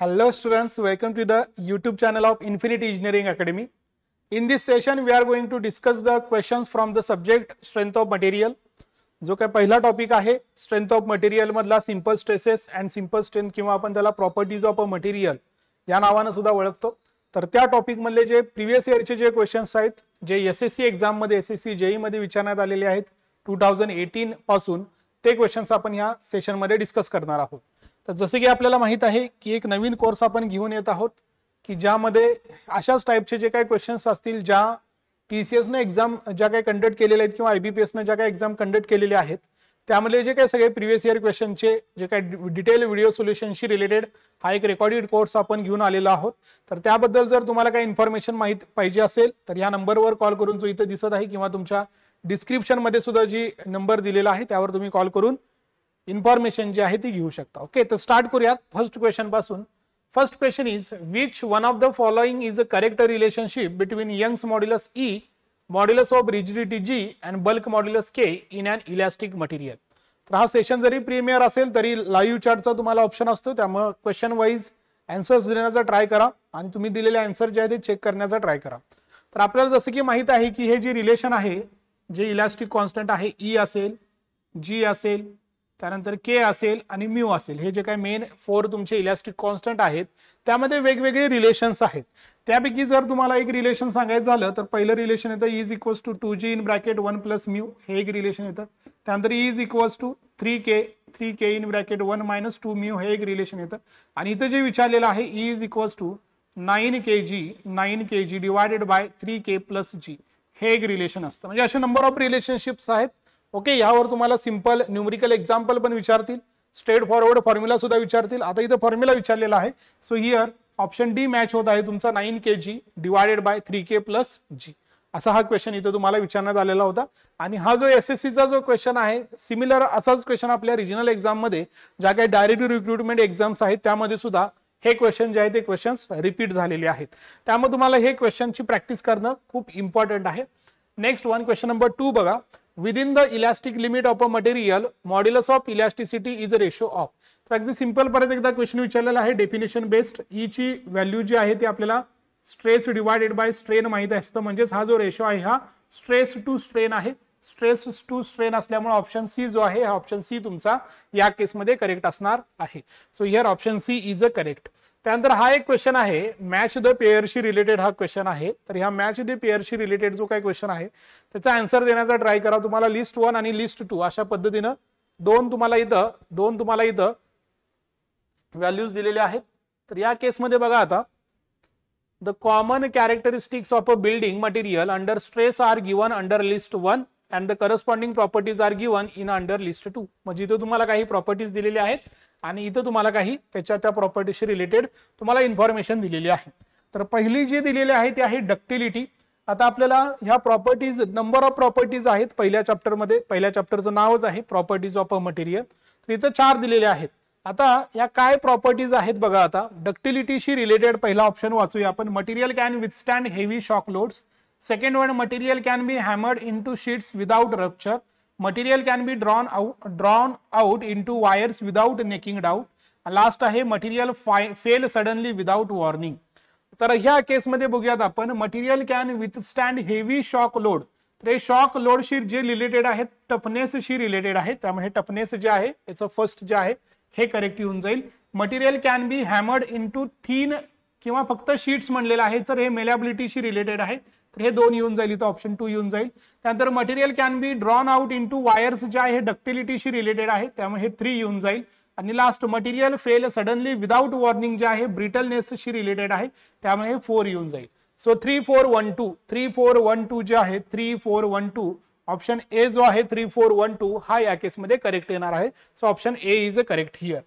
Hello students, welcome to the YouTube channel of Infinity Engineering Academy. In this session we are going to discuss the questions from the subject strength of material. जो काय पहिला topic आहे strength of material मधला simple stresses and simple strength किंवा आपण त्याला properties of a material या नावाने सुद्धा ओळखतो. तर त्या टॉपिक मधले जे प्रीवियस इयरचे जे क्वेश्चन्स आहेत जे एसएससी एग्जाम मध्ये एसएससी जेई मध्ये विचारण्यात आलेले आहेत 2018 पासून ते क्वेश्चन्स आपण या सेशन मध्ये डिस्कस करणार आहोत. तर जसे की आपल्याला माहित आहे की एक नवीन कोर्स आपण घेऊन येत आहोत की ज्यामध्ये अशाच टाइपचे जे काही क्वेश्चन्स असतील ज्या टीसीएस ने एग्जाम ज्या काही कंडक्ट केलेले आहेत किंवा आयबीपीएस ने ज्या काही एग्जाम कंडक्ट केलेले आहेत त्यामध्ये जे काही सगळे प्रीवियस इयर क्वेश्चनचे जे काही डिटेल व्हिडिओ सोल्युशनशी रिलेटेड हा एक रेकॉर्डेड कोर्स आपण घेऊन आलेलो आहोत. तर त्याबद्दल जर तुम्हाला काही इन्फॉर्मेशन माहिती पाहिजे असेल तर या नंबरवर कॉल करून जो इथे दिसत आहे किंवा तुमच्या डिस्क्रिप्शन मध्ये सुद्धा जी नंबर दिलेला आहे त्यावर तुम्ही कॉल करून इन्फॉर्मेशन जी आहे ती घेऊ शकता. ओके, तर स्टार्ट करूयात फर्स्ट क्वेश्चन पासून. First question is which one of the following is a correct relationship between Young's modulus E, modulus of rigidity G and bulk modulus K in an elastic material. तर हा session जरी premier असेल तरी live चॅटचा तुम्हाला option असतो, त्यामुळे question wise answers देण्याचा try करा आणि तुम्ही दिलेले आन्सर जे आहे ते चेक करण्याचा ट्राय करा. तर आपल्याला जसं की माहित आहे की हे जे रिलेशन आहे जे इलास्टिक कॉन्स्टंट आहे ई असेल, जी असेल, त्यानंतर के असेल आणि म्यू असेल, हे जे काही मेन 4 तुमचे इलास्टिक कॉन्स्टंट आहेत त्यामध्ये वेगवेगळे रिलेशन्स आहेत. त्यापैकी जर तुम्हाला एक रिलेशन सांगायचं झालं तर पहिलं रिलेशन येतं is equals to 2g in bracket 1 plus mu, हे एक रिलेशन येतं. त्यानंतर is equals to 3k in bracket 1 minus 2 mu, हे एक रिलेशन येतं. आणि इथं जे विचारलेलं आहे is equals to 9kg divided by 3k plus g, हे एक रिलेशन असतं. म्हणजे असे नंबर ऑफ रिलेशनशिप्स आहेत. ओके, यावर तुम्हाला सिंपल न्यूमेरिकल एक्झाम्पल पण विचारतील, स्ट्रेट फॉरवर्ड फॉर्म्युला सुद्धा विचारतील. आता इथं फॉर्म्युला विचारलेला आहे, so here option D match होत आहे तुमचा 9kg divided by 3k plus g, असा हा क्वेश्चन इथं तुम्हाला विचारण्यात आलेला होता. आणि हा जो एसएससीचा जो क्वेश्चन आहे सिमिलर असाच क्वेश्चन आपल्या रिजनल एक्झाम मध्ये ज्या काही डायरेक्ट रिक्रुटमेंट एक्झाम्स आहेत त्यामध्ये सुद्धा हे क्वेश्चन जे आहे ते क्वेश्चन्स रिपीट झालेले आहेत. त्यामुळे तुम्हाला हे क्वेश्चनची प्रॅक्टिस करणं खूप इम्पॉर्टंट आहे. नेक्स्ट वन, क्वेश्चन नंबर 2 बघा. Within the elastic limit of a material modulus of elasticity is a ratio of. तर अगदी सिंपल परत एकदा क्वेश्चन विचारलेला आहे डेफिनेशन बेस्ड. ई ची व्हॅल्यू जी आहे ती आपल्याला स्ट्रेस डिवायडेड बाय स्ट्रेन माहिती असतं, म्हणजेच हा जो रेशो आहे हा स्ट्रेस टू स्ट्रेन आहे. स्ट्रेस टू स्ट्रेन असल्यामुळे ऑप्शन सी जो आहे हा ऑप्शन सी तुमचा या केसमध्ये करेक्ट असणार आहे. So here option C is a correct. त्यानंतर हा एक क्वेश्चन आहे मॅच द पेअरशी रिलेटेड हा क्वेश्चन आहे. तर ह्या मॅच द पेअरशी रिलेटेड जो काही क्वेश्चन आहे त्याचा आन्सर देण्याचा ट्राय करा. तुम्हाला लिस्ट 1 आणि लिस्ट 2 अशा पद्धतीनं दोन तुम्हाला इथं व्हॅल्यूज दिलेले आहेत. तर या केसमध्ये बघा आता the common characteristics of a building material under stress are given under list 1 and the corresponding properties are given in under list 2. म्हणजे इथं तुम्हाला काही प्रॉपर्टीज दिलेली आहेत आणि इथं तुम्हाला काही त्या प्रॉपर्टीशी रिलेटेड तुम्हाला इन्फॉर्मेशन दिलेली आहे. तर पहिली जी दिलेली आहे ती आहे डक्टिलिटी. आता आपल्याला ह्या प्रॉपर्टीज नंबर ऑफ प्रॉपर्टीज आहेत पहिल्या चॅप्टरमध्ये, पहिल्या चॅप्टरचं नावच आहे प्रॉपर्टीज ऑफ अ मटेरियल. तर इथं 4 दिलेले आहेत. आता या काय प्रॉपर्टीज आहेत बघा. आता डक्टिलिटीशी रिलेटेड पहिला ऑप्शन वाचूया आपण. Material can withstand heavy shock loads. Second one, material can be hammered into sheets without rupture. Material can be drawn out into wires without necking down. Last आहे material fail suddenly without warning. तर ह्या केसमध्ये बघूयात आपण material can withstand heavy shock load. तर हे shock लोडशी जे related आहेत टफनेसशी रिलेटेड आहे, त्यामुळे टफनेस जे आहे याचं फर्स्ट जे आहे हे करेक्ट येऊन जाईल. Material can be hammered into thin किंवा फक्त शीट्स म्हणलेलं आहे तर हे मेलेबिलिटीशी रिलेटेड आहे, तर हे 2 येऊन जाईल, इथं ऑप्शन 2 येऊन जाईल. त्यानंतर material can be drawn out into wires जे आहे डक्टिलिटीशी रिलेटेड आहे त्यामुळे हे 3 येऊन जाईल. आणि last material fail suddenly without warning जे आहे ब्रिटलनेसशी रिलेटेड आहे त्यामुळे हे 4 येऊन जाईल. सो 3 4 1 2 जे आहे 3 4 1 2 ऑप्शन ए जो आहे 3 4 1 2 हा या केसमध्ये करेक्ट येणार आहे. So option A is a correct here.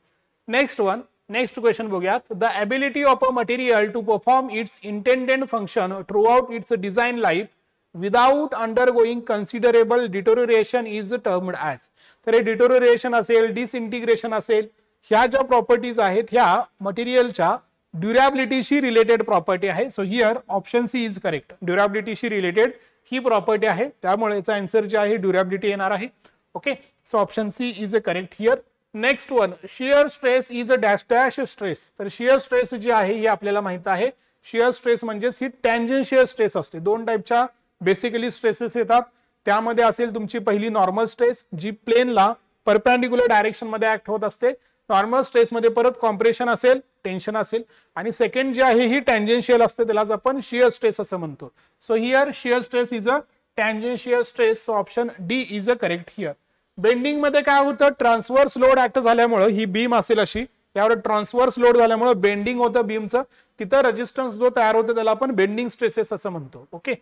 Next question बघूयात. The ability of a material to perform its intended function throughout its design life without undergoing considerable deterioration is termed as. तर हे deterioration असेल, डिसइंटिग्रेशन असेल, ह्या ज्या properties आहेत ह्या मटेरियलच्या ड्युरेबिलिटीशी रिलेटेड प्रॉपर्टी आहे. So here option C is correct. ड्युरेबिलिटीशी रिलेटेड ही प्रॉपर्टी आहे त्यामुळे याचा आन्सर जे आहे ड्युरेबिलिटी येणार आहे. Okay, so option C is a correct here. Next one, shear stress is a dash dash stress. तर शियर स्ट्रेस जी आहे ही आपल्याला माहित आहे. शियर स्ट्रेस म्हणजे ही टँजेन्शियल स्ट्रेस असते. दोन टाईपच्या बेसिकली स्ट्रेसेस येतात. त्यामध्ये असेल तुमची पहिली नॉर्मल स्ट्रेस जी प्लेनला परपेंडिक्युलर डायरेक्शन मध्ये ऍक्ट होत असते. नॉर्मल स्ट्रेस मध्ये परत कॉम्प्रेशन असेल, टेन्शन असेल. आणि सेकंड जी आहे ही टँजेन्शियल असते, त्यालाच आपण शियर स्ट्रेस असं म्हणतो. So here shear stress is a tangential stress. So option D is a correct here. Bending मध्ये काय होतं, ट्रान्सवर्स लोड ऍक्ट झाल्यामुळे ही बीम असेल अशी, यावर ट्रान्सवर्स लोड झाल्यामुळे बेंडिंग होतं बीमचं, तिथं रेजिस्टन्स जो तयार होतो त्याला आपण बेंडिंग स्ट्रेसेस असं म्हणतो. ओके.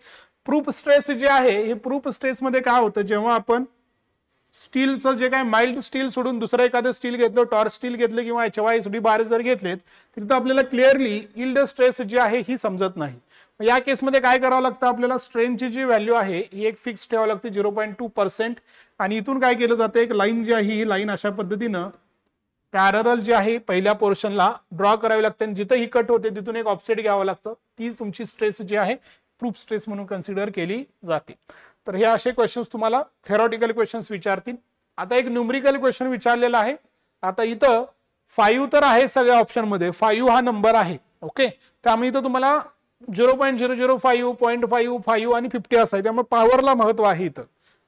प्रूफ स्ट्रेस जे आहे, हे प्रूफ स्ट्रेस मध्ये काय होतं, जेव्हा आपण स्टीलचं जे काय माइल्ड स्टील सोडून दुसरं एखादं स्टील घेतलं, टॉर्च स्टील घेतलं किंवा HYSD बार जर घेतलेत, तिथं आपल्याला क्लिअरली यील्ड स्ट्रेस जी आहे ही समजत नाही. या केसमध्ये काय करावं लागतं, आपल्याला स्ट्रेनची जी व्हॅल्यू आहे ही एक फिक्स ठेवावी लागते 0.2%. आणि इथून काय केलं जातं, एक लाईन जी आहे ही लाईन अशा पद्धतीनं पॅरल जी आहे पहिल्या पोर्शनला ड्रॉ करावी लागते आणि जिथं ही कट होते तिथून एक ऑफसेट घ्यावं लागतं. तीच तुमची स्ट्रेस जी आहे प्रूफ स्ट्रेस म्हणून कन्सिडर केली जाते. तर हे असे क्वेश्चन्स तुम्हाला थेरॉटिकल क्वेश्चन्स विचारतील. आता एक न्यूमरिकल क्वेश्चन विचारलेला आहे. आता इथं 5 तर आहे सगळ्या ऑप्शन मध्ये, 5 हा नंबर आहे. ओके. त्यामुळे इथं तुम्हाला 0.005, 0.5, 5 आणि 50 असं आहे. त्यामुळे पॉवरला महत्व आहे इथं.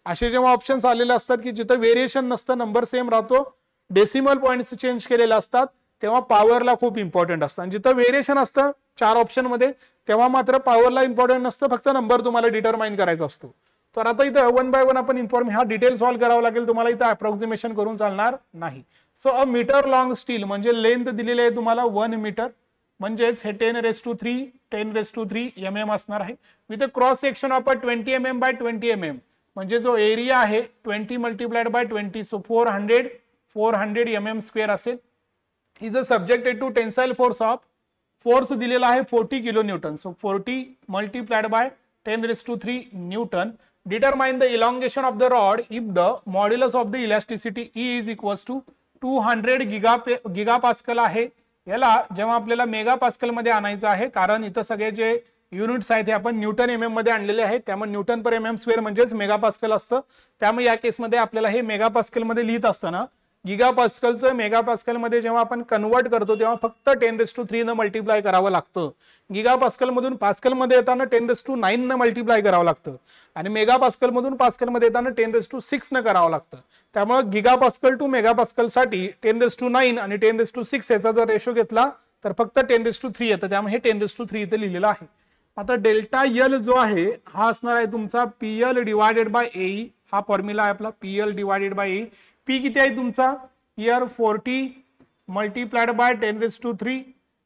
असे जेव्हा ऑप्शन्स आलेले असतात की जिथं व्हेरिएशन नसतं, नंबर सेम राहतो, डेसिमल पॉइंट्स चेंज केलेले असतात, तेव्हा पॉवरला खूप इम्पॉर्टंट असतं. आणि जिथं व्हेरिएशन असतं 4 ऑप्शन मध्ये, तेव्हा मात्र पॉवरला इम्पॉर्टंट नसतं, फक्त नंबर तुम्हाला डिटरमाइन करायचा असतो. तर आता इथं 1 बाय 1 आपण हा डिटेल सॉल्व्ह करावा लागेल तुम्हाला, इथं अप्रॉक्सिमेशन करून चालणार नाही. सो अ मीटर लॉंग स्टील म्हणजे लेंथ दिलेली आहे तुम्हाला 1 मीटर, म्हणजेच हे 10⁻³ mm असणार आहे. With a cross section of 20 mm by 20 mm, म्हणजे जो एरिया आहे 20 मल्टिप्लाइड बाय 20, सो 400 mm² असेल. Is a subjected to tensile force of, force दिलेला आहे 40 kilo newton, so 40 multiplied by 10⁻³ newton. Determine the elongation of the rod if the modulus of the elasticity E is equals to 200 gigapascal आहे. याला जेव्हा आपल्याला megapascal मध्ये आणायचं आहे, कारण इथं सगळे जे युनिट्स आहेत ते आपण न्यूटन MM मध्ये आणलेले आहेत, त्यामुळे न्यूटन पर MM² म्हणजेच मेगापास्कल असतं. त्यामुळे या केसमध्ये आपल्याला हे मेगापास्कल मध्ये लिहित असताना गिगापास्कलचं मेगापास्कल मध्ये जेव्हा आपण कन्वर्ट करतो तेव्हा फक्त 10⁻³ न मल्टिप्लाय करावं लागतं. गिगापास्कल मधून पास्कल मध्ये येताना 10⁻৯ न मल्टिप्लाय करावं लागतं आणि मेगापास्कल मधून पास्कल मध्ये येताना 10⁻6 न करावं लागतं. त्यामुळे गिगापास्कल टू मेगापास्कल साठी 10⁻9 आणि 10⁻6 याचा जर रेशो घेतला तर फक्त 10⁻³ येतं. त्यामुळे हे 10⁻³ इथे लिहिलेलं आहे. आता डेल्टा यल जो आहे हा असणार आहे तुमचा PL डिवायडेड बाय AE. हा फॉर्म्युला आहे आपला PL divided by AE. P किती आहे तुमचा, हियर 40 मल्टिप्लाइड बाय 10⁻³.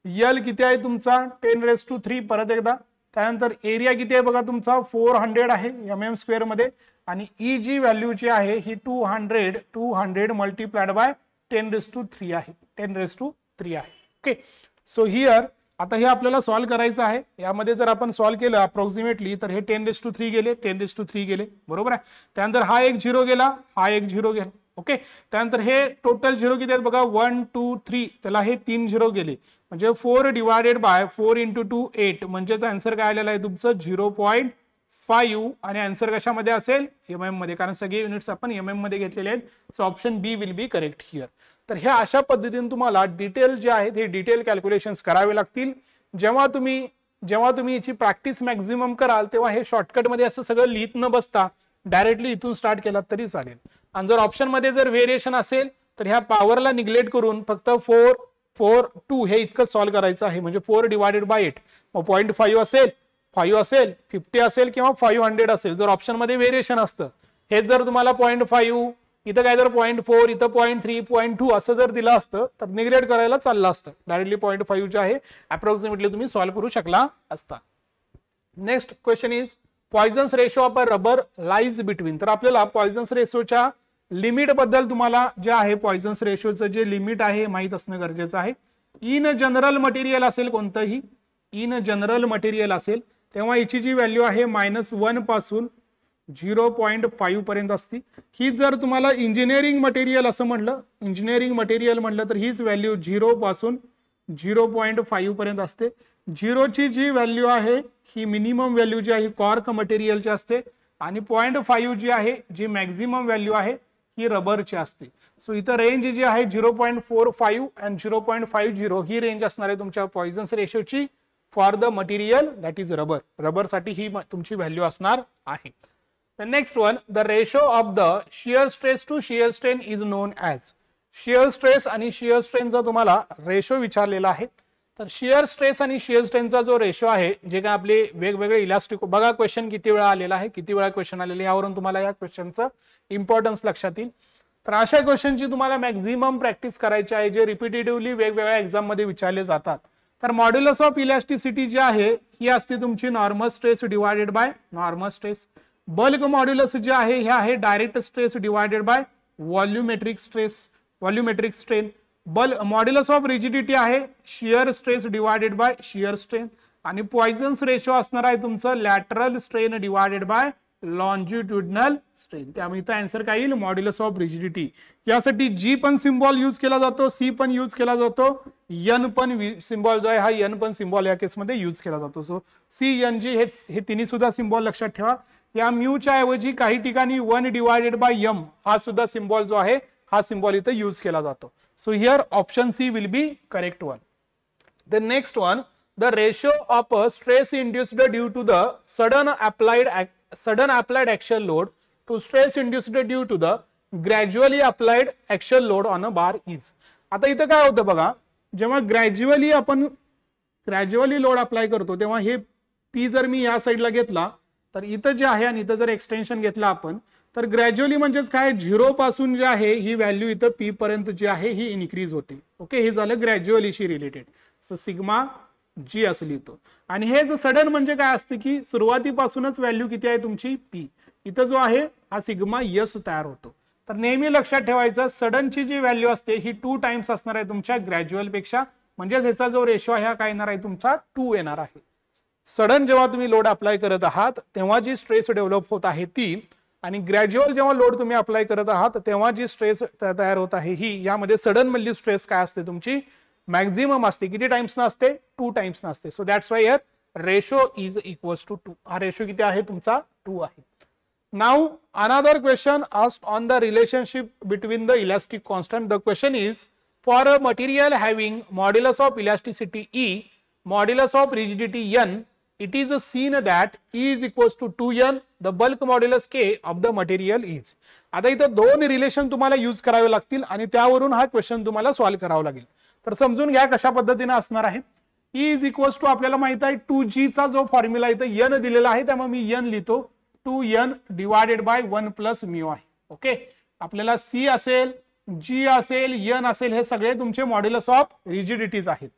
यल किती आहे तुमचा 10⁻³ परत एकदा. त्यानंतर एरिया किती आहे बघा तुमचा 400 आहे MM² मध्ये, आणि E जी व्हॅल्यू जी आहे ही 200 मल्टिप्लाइड बाय 10⁻³ आहे, 10⁻³ आहे. ओके. सो हियर आता हे आपल्याला सॉल्व्ह करायचं आहे. यामध्ये जर आपण सॉल्व्ह केलं अप्रॉक्सिमेटली तर हे 10⁻³ गेले, 10⁻³ गेले, बरोबर आहे. त्यानंतर हा एक 0 गेला, हा एक 0 गेला. ओके. त्यानंतर हे टोटल 0 किती आहेत बघा 1 2 3, त्याला हे 3 0 गेले, म्हणजे 4 डिवायडेड बाय 4 × 2 8, म्हणजेच आन्सर काय आलेला आहे तुमचं 0.5. आणि आन्सर कशामध्ये असेल MM मध्ये, कारण सगळे युनिट्स आपण MM मध्ये घेतलेले आहेत. So option B will be correct here. तर ह्या अशा पद्धतीने तुम्हाला डिटेल जे आहेत हे डिटेल कॅल्क्युलेशन्स करावे लागतील. जेव्हा तुम्ही याची प्रॅक्टिस मॅक्झिमम कराल तेव्हा हे शॉर्टकट मध्ये असं सगळं लिहित न बसता डायरेक्टली इथून स्टार्ट केला तरी चालेल. आणि जर ऑप्शन मध्ये जर व्हेरिएशन असेल तर ह्या पॉवरला निग्लेक्ट करून फक्त 4 4 2 हे इतकं सॉल्व्ह करायचं आहे. म्हणजे 4 डिवायडेड बाय 8, मग 0.5 असेल, 5 असेल, 50 असेल किंवा 500 असेल. जर ऑप्शन मध्ये व्हेरिएशन असतं, हेच जर तुम्हाला 0.5, इथं काय जर 0.4, इथं 0.3, 0.2 असं जर दिलं असतं तर निग्लेक्ट करायला चाललं असतं. डायरेक्टली 0.5 जे आहे अप्रॉक्सिमेटली तुम्ही सॉल्व्ह करू शकला असता. Next question is पॉइझन्स ratio of a rubber lies between. तर आपल्याला पॉइझन्स रेशोच्या लिमिट बद्दल तुम्हाला जे आहे पॉइझन्स रेशोचं जे लिमिट आहे माहित असणं गरजेचं आहे. इन जनरल मटेरियल असेल कोणतंही, इन जनरल मटेरियल असेल तेव्हा याची जी व्हॅल्यू आहे -1 पासून 0.5 पर्यंत असते. ही जर तुम्हाला इंजिनिअरिंग मटेरियल असं म्हणलं, इंजिनिअरिंग मटेरियल म्हणलं तर हीच व्हॅल्यू 0 पासून 0.5 पर्यंत असते. 0 ची जी व्हॅल्यू आहे ही मिनिमम व्हॅल्यू जी आहे कॉर्क मटेरियलची असते, आणि 0.5 जी आहे जी मॅक्झिमम व्हॅल्यू आहे ही रबरची असते. सो इथं रेंज जी आहे 0.45 अँड 0.50 ही रेंज असणार आहे तुमच्या पॉइझन्स रेशोची for the material that is rubber. रबरसाठी ही तुमची व्हॅल्यू असणार आहे. The next one, the ratio of the shear stress to shear strain is known as. shear stress आणि shear strain चा तुम्हाला रेशो विचारलेला आहे. तर shear stress आणि shear strain चा जो रेशो आहे, जे काय आपले वेगवेगळे इलास्टिक, बघा क्वेश्चन किती वेळा आलेला आहे, किती वेळा क्वेश्चन आलेले, यावरून तुम्हाला या क्वेश्चनचं इम्पॉर्टन्स लक्षात येईल. तर अशा क्वेश्चनची तुम्हाला मॅक्झिमम प्रॅक्टिस करायची आहे, जे रिपीटेटिव्हली वेगवेगळ्या एक्झाम मध्ये विचारले जातात. तर मॉड्युलस ऑफ इलास्टिसिटी जी आहे ही असते तुमची normal stress divided by normal stress. Bulk modulus जे आहे हे आहे direct stress divided by volumetric stress, volumetric strain. Modulus of rigidity आहे shear stress divided by shear strain. आणि पॉइझन्स रेशो असणार आहे तुमचं lateral strain divided by longitudinal strain. त्यामुळे इथं आन्सर काय येईल, मॉड्युलस ऑफ रिजिडिटी. यासाठी जी पण सिम्बॉल यूज केला जातो, सी पण यूज केला जातो, एन पण सिम्बॉल जो आहे हा एन पण सिम्बॉल या केसमध्ये यूज केला जातो. सो सी एन जी हे तिन्ही सुद्धा सिम्बॉल लक्षात ठेवा. या म्यूच्या ऐवजी काही ठिकाणी 1 डिवायडेड बाय एम हा सुद्धा सिम्बॉल जो आहे हा सिम्बॉल इथं यूज केला जातो. So here option C will be correct one. The next one, the ratio of stress induced due to the sudden applied axial load to stress induced due to the gradually applied axial load on a bar is. आता इथं काय होतं बघा, जेव्हा gradually load apply करतो तेव्हा हे P जर मी या साईडला घेतला तर इथं जे आहे आणि इथं जर एक्सटेन्शन घेतला आपण तर ग्रॅज्युअली म्हणजेच काय, 0 पासून जे आहे ही व्हॅल्यू इथं पी पर्यंत जी आहे ही इन्क्रीज होते. ओके, हे झालं ग्रॅज्युअलीशी रिलेटेड. सो सिग्मा जी असली तो. आणि हे जो सडन म्हणजे काय असते की सुरुवातीपासूनच व्हॅल्यू किती आहे तुमची पी. इथं जो आहे हा सिग्मा यस तयार होतो. तर नेहमी लक्षात ठेवायचं सडनची जी व्हॅल्यू असते ही 2 टाइम्स असणार आहे तुमच्या ग्रॅज्युअल पेक्षा. म्हणजेच ह्याचा जो रेशो आहे हा काय येणार आहे तुमचा 2 येणार आहे. सडन जेव्हा तुम्ही लोड अप्लाय करत आहात तेव्हा जी स्ट्रेस डेव्हलप होत आहे ती, आणि ग्रॅज्युअल जेव्हा लोड तुम्ही अप्लाय करत आहात तेव्हा जी स्ट्रेस तयार होत आहे ही, यामध्ये सडन मधली स्ट्रेस काय असते तुमची मॅक्झिमम असते. किती टाइम्स ना असते, 2 टाइम्स ना असते. So that's why here ratio is equals to 2. हा रेशो किती आहे तुमचा 2 आहे. Now another question asked on the relationship between the elastic constant. The question is for a material having modulus of elasticity E, modulus of rigidity N, it is seen that E is equals to 2n, the bulk modulus K of the material is. आता इथं 2 relation तुम्हाला use करावे लागतील आणि त्यावरून हा question तुम्हाला solve करावा लागेल. तर समजून घ्या कशा पद्धतीने असणार आहे. E इज इक्वल्स टू आपल्याला माहित आहे 2g चा जो फॉर्म्युला इथं n दिलेला आहे त्यामुळे मी n लिहितो 2n divided by 1 plus mu आहे. ओके, आपल्याला C असेल, G असेल, n असेल, हे सगळे तुमचे मॉड्युलस ऑफ रिजिडिटीज आहेत.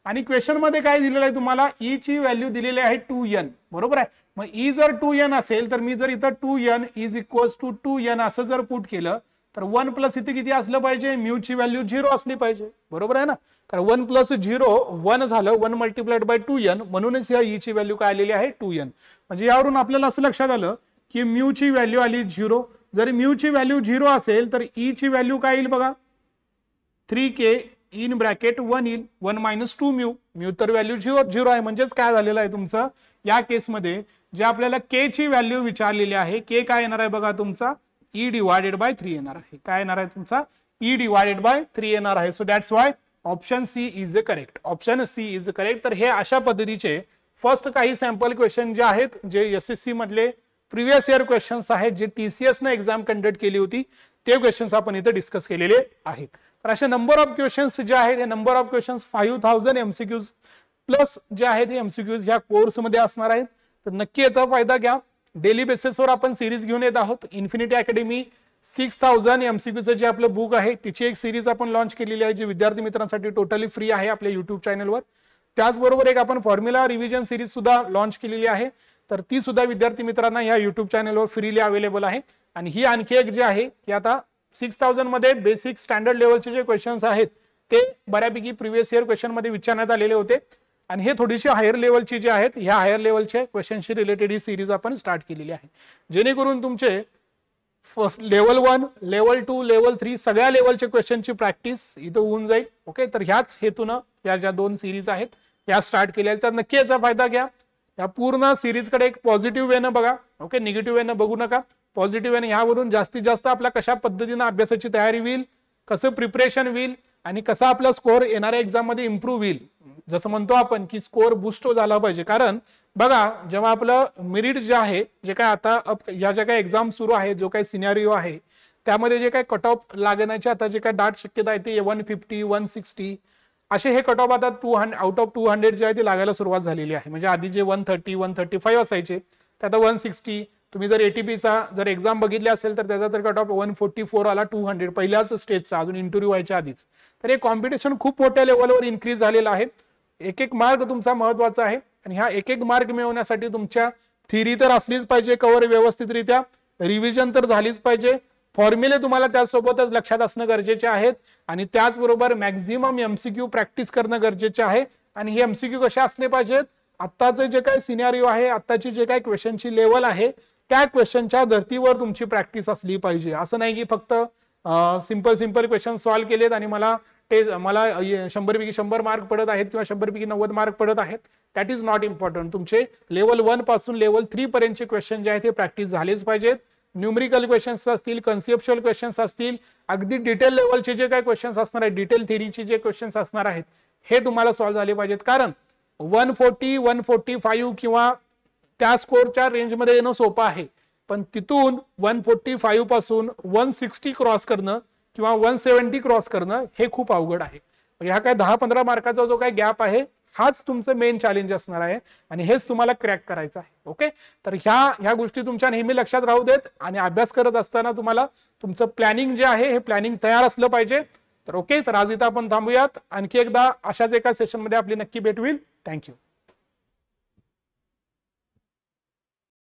आणि क्वेश्चन मध्ये काय दिलेलं आहे तुम्हाला, E ची व्हॅल्यू दिलेली आहे 2n, बरोबर आहे. मग E जर 2n असेल तर मी जर इथं 2n is equals to 2n असं जर पुट केलं तर 1 प्लस इथे किती असलं पाहिजे, म्यू ची व्हॅल्यू 0 असली पाहिजे, बरोबर आहे ना. कारण 1 प्लस 0 1 झालं, 1 मल्टिप्लाइड बाय 2n, म्हणूनच या E ची व्हॅल्यू काय आलेली आहे 2n. म्हणजे यावरून आपल्याला असं लक्षात आलं की म्यू ची व्हॅल्यू आली 0. जर म्यू ची व्हॅल्यू 0 असेल तर E ची व्हॅल्यू काय येईल बघा, 3k इन ब्रॅकेट 1 येईल, 1 मायनस 2 म्यू. म्यू तर व्हॅल्यू 0 आहे. म्हणजेच काय झालेलं आहे तुमचं या केसमध्ये जे आपल्याला k ची व्हॅल्यू विचारलेली आहे, k काय येणार आहे बघा तुमचा E डिवायडेड बाय 3 येणार आहे. काय येणार आहे तुमचा E डिवायडेड बाय 3 येणार आहे. So that's why option C is correct. Option C is correct. तर हे अशा पद्धतीचे फर्स्ट काही सॅम्पल क्वेश्चन जे आहेत, जे SSC मधले प्रिव्हियस इयर क्वेश्चन्स आहेत, जे TCS ने एक्झाम कंडक्ट केली होती ते क्वेश्चन्स आपण इथे डिस्कस केलेले आहेत. तर असे नंबर ऑफ क्वेश्चन्स जे आहेत, हे number of questions 5000 MCQs plus जे आहेत हे MCQs ह्या कोर्स मध्ये असणार आहेत. तर नक्की याचा फायदा घ्या. डेली बेसिसवर आपण सिरीज घेऊन येत आहोत. इन्फिनिटी अकॅडमी 6000 MCQचं जे आपलं बुक आहे तिची एक सिरीज आपण लॉन्च केलेली आहे, जी विद्यार्थी मित्रांसाठी टोटली फ्री आहे आपल्या युट्यूब चॅनलवर. त्याचबरोबर एक आपण फॉर्म्युला रिव्हिजन सिरीज सुद्धा लॉन्च केलेली आहे. तर ती सुद्धा विद्यार्थी मित्रांना या युट्यूब चॅनलवर फ्रीली अवेलेबल आहे. आणि ही आणखी एक जे आहे की आता 6000 मध्ये बेसिक स्टँडर्ड लेवलचे जे क्वेश्चन्स आहेत ते बऱ्यापैकी प्रिव्हियस इयर क्वेश्चन मध्ये विचारण्यात आलेले होते. आणि हे थोडीशी हायर लेवलची जे आहेत, ह्या हायर लेवलचे क्वेश्चनशी रिलेटेड ही सिरीज आपण स्टार्ट केलेली आहे, जेणेकरून तुमचे लेवल 1, लेवल 2, लेवल 3 सगळ्या लेवलचे क्वेश्चनची प्रॅक्टिस इथं होऊन जाईल. ओके, तर ह्याच हेतून या ज्या 2 सिरीज आहेत या स्टार्ट केल्या. तर नक्की याचा फायदा घ्या. या पूर्ण सिरीजकडे एक पॉझिटिव्ह वेनं बघा. ओके, निगेटिव्ह वेनं बघू नका. पॉझिटिव्ह आणि ह्यावरून जास्तीत जास्त आपल्या कशा पद्धतीने अभ्यासाची तयारी होईल, कसं प्रिपरेशन होईल आणि कसा आपला स्कोअर येणाऱ्या एक्झाम मध्ये इम्प्रूव्ह होईल. जसं म्हणतो आपण की स्कोअर बूस्ट झाला पाहिजे. कारण बघा जेव्हा आपलं मेरिट जे आहे, जे काय आता या ज्या काही एक्झाम सुरू आहे, जो काही सिनारिओ आहे त्यामध्ये जे काही कट ऑफ लागण्याची आता जे काही दाट शक्यता आहे ते 150 160 असे हे कट ऑफ आता 200 आउट ऑफ 200 जे आहे ते लागायला सुरुवात झालेली आहे. म्हणजे आधी जे 130 135 असायचे ते आता 160. तुम्ही जर एटीपीचा जर एक्झाम बघितली असेल तर त्याचा तर कट ऑफ 144 आला 200 पहिल्याच स्टेजचा, अजून इंटरव्ह्यू व्हायच्या आधीच. तर हे कॉम्पिटिशन खूप मोठ्या लेवलवर इन्क्रीज झालेलं आहे. एक एक मार्क तुमचा महत्वाचा आहे आणि ह्या एक एक मार्क मिळवण्यासाठी तुमच्या थिअरी तर असलीच पाहिजे कव्हर व्यवस्थितरित्या, रिव्हिजन तर झालीच पाहिजे, फॉर्म्युले तुम्हाला त्यासोबतच लक्षात असणं गरजेचे आहेत आणि त्याचबरोबर मॅक्झिमम एमसीक्यू प्रॅक्टिस करणं गरजेचे आहे. आणि हे एमसीक्यू कसे असले पाहिजेत, आत्ताचे जे काही सिनारिओ आहे, आत्ताची जे काही क्वेश्चनची लेवल आहे त्या क्वेश्चनच्या धर्तीवर तुमची प्रॅक्टिस असली पाहिजे. असं नाही की फक्त सिंपल क्वेश्चन सॉल्व्ह केलेत आणि मला 100 पैकी 100 मार्क पडत आहेत किंवा 100 पैकी 90 मार्क पडत आहेत. That is not important. तुमचे लेवल 1 पासून लेवल 3 पर्यंतचे क्वेश्चन जे आहेत ते प्रॅक्टिस झालेच पाहिजेत. न्यूमरिकल क्वेश्चन्स असतील, कन्सेप्च्युअल क्वेश्चन्स असतील, अगदी डिटेल लेवलचे जे काही क्वेश्चन्स असणार आहेत, डिटेल थेअरीचे जे क्वेश्चन्स असणार आहेत हे तुम्हाला सॉल्व्ह झाले पाहिजेत. कारण 140 145 किंवा त्या स्कोरच्या रेंजमध्ये येणं सोपं आहे, पण तिथून 145 पासून 160 क्रॉस करणं किंवा 170 क्रॉस करणं हे खूप अवघड आहे. म्हणजे हा काय 10-15 मार्काचा जो काही गॅप आहे हाच तुमचं मेन चॅलेंज असणार आहे आणि हेच तुम्हाला क्रॅक करायचं आहे. ओके, तर ह्या गोष्टी तुमच्या नेहमी लक्षात राहू देत आणि अभ्यास करत असताना तुम्हाला तुमचं प्लॅनिंग जे आहे हे प्लॅनिंग तयार असलं पाहिजे. तर ओके, तर आज इथं आपण थांबूयात. आणखी एकदा अशाच एका सेशनमध्ये आपली नक्की भेट होईल. थँक्यू.